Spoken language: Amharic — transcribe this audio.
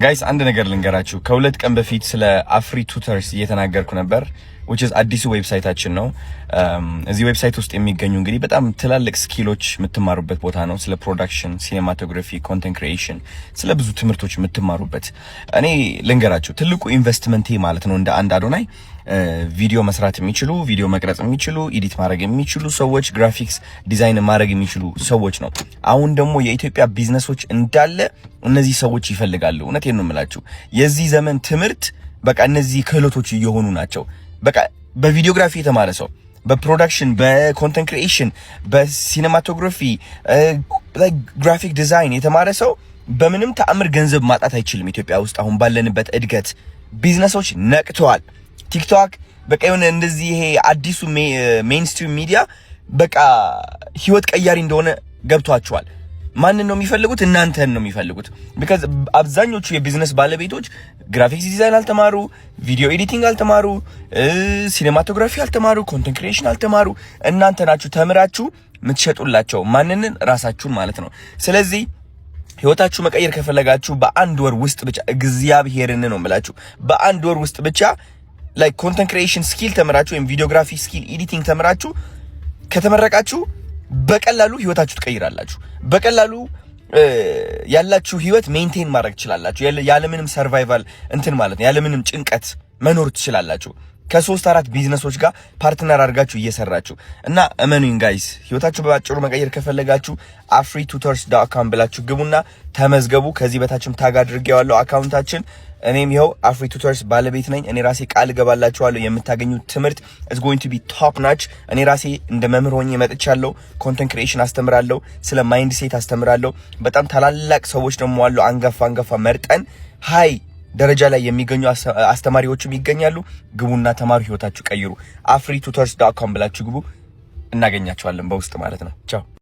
ጋይስ አንድ ነገር ልንገራችሁ። ከሁለት ቀን በፊት ስለ አፍሪ ቱተርስ እየተናገርኩ ነበር which is አዲሱ ዌብሳይታችን ነው። እዚህ ዌብሳይት ውስጥ የሚገኙ እንግዲህ በጣም ትላልቅ ስኪሎች የምትማሩበት ቦታ ነው። ስለ ፕሮዳክሽን፣ ሲኔማቶግራፊ፣ ኮንቴንት ክሪኤሽን፣ ስለ ብዙ ትምህርቶች የምትማሩበት። እኔ ልንገራችሁ ትልቁ ኢንቨስትመንት ማለት ነው እንደ አንድ አዶናይ ቪዲዮ መስራት የሚችሉ ቪዲዮ መቅረጽ የሚችሉ ኤዲት ማድረግ የሚችሉ ሰዎች፣ ግራፊክስ ዲዛይን ማድረግ የሚችሉ ሰዎች ነው። አሁን ደግሞ የኢትዮጵያ ቢዝነሶች እንዳለ እነዚህ ሰዎች ይፈልጋሉ። እውነቴን ነው የምላችሁ። የዚህ ዘመን ትምህርት በቃ እነዚህ ክህሎቶች እየሆኑ ናቸው። በቃ በቪዲዮግራፊ የተማረ ሰው፣ በፕሮዳክሽን፣ በኮንተንት ክሪኤሽን፣ በሲኔማቶግራፊ፣ ግራፊክ ዲዛይን የተማረ ሰው በምንም ተአምር ገንዘብ ማጣት አይችልም። ኢትዮጵያ ውስጥ አሁን ባለንበት እድገት ቢዝነሶች ነቅተዋል። ቲክቶክ በቃ የሆነ እንደዚህ ይሄ አዲሱ ሜይንስትሪም ሚዲያ በቃ ህይወት ቀያሪ እንደሆነ ገብቷቸዋል። ማንን ነው የሚፈልጉት? እናንተን ነው የሚፈልጉት። ቢካዝ አብዛኞቹ የቢዝነስ ባለቤቶች ግራፊክስ ዲዛይን አልተማሩ፣ ቪዲዮ ኤዲቲንግ አልተማሩ፣ ሲኔማቶግራፊ አልተማሩ፣ ኮንተንት ክሪኤሽን አልተማሩ። እናንተ ናችሁ ተምራችሁ የምትሸጡላቸው። ማንን? ራሳችሁን ማለት ነው። ስለዚህ ህይወታችሁ መቀየር ከፈለጋችሁ በአንድ ወር ውስጥ ብቻ እግዚአብሔርን ነው የምላችሁ በአንድ ወር ውስጥ ብቻ ላይክ ኮንተንት ክሪኤሽን ስኪል ተምራችሁ ወይም ቪዲዮግራፊ ስኪል ኤዲቲንግ ተምራችሁ ከተመረቃችሁ በቀላሉ ህይወታችሁ ትቀይራላችሁ። በቀላሉ ያላችሁ ህይወት ሜንቴን ማድረግ ትችላላችሁ። ያለምንም ሰርቫይቫል እንትን ማለት ነው ያለምንም ጭንቀት መኖር ትችላላችሁ። ከ3-4 ቢዝነሶች ጋር ፓርትነር አድርጋችሁ እየሰራችሁ እና እመኑኝ ጋይስ ህይወታችሁ በአጭሩ መቀየር ከፈለጋችሁ afritutors.com ብላችሁ ግቡና ተመዝገቡ። ከዚህ በታችም ታግ አድርጌዋለሁ አካውንታችን። እኔም ይኸው አፍሪ ቱተርስ ባለቤት ነኝ። እኔ ራሴ ቃል ገባላችኋለሁ የምታገኙት ትምህርት is going to be top notch። እኔ ራሴ እንደ መምህር ሆኜ መጥቻለሁ። ኮንተንት ክሪኤሽን አስተምራለሁ፣ ስለ ማይንድ ሴት አስተምራለሁ። በጣም ታላላቅ ሰዎች ደግሞ አሉ። አንጋፋ መርጠን ሃይ ደረጃ ላይ የሚገኙ አስተማሪዎችም ይገኛሉ። ግቡና ተማሩ፣ ህይወታችሁ ቀይሩ። afritutors.com ብላችሁ ግቡ፣ እናገኛችኋለን በውስጥ ማለት ነው። ቻው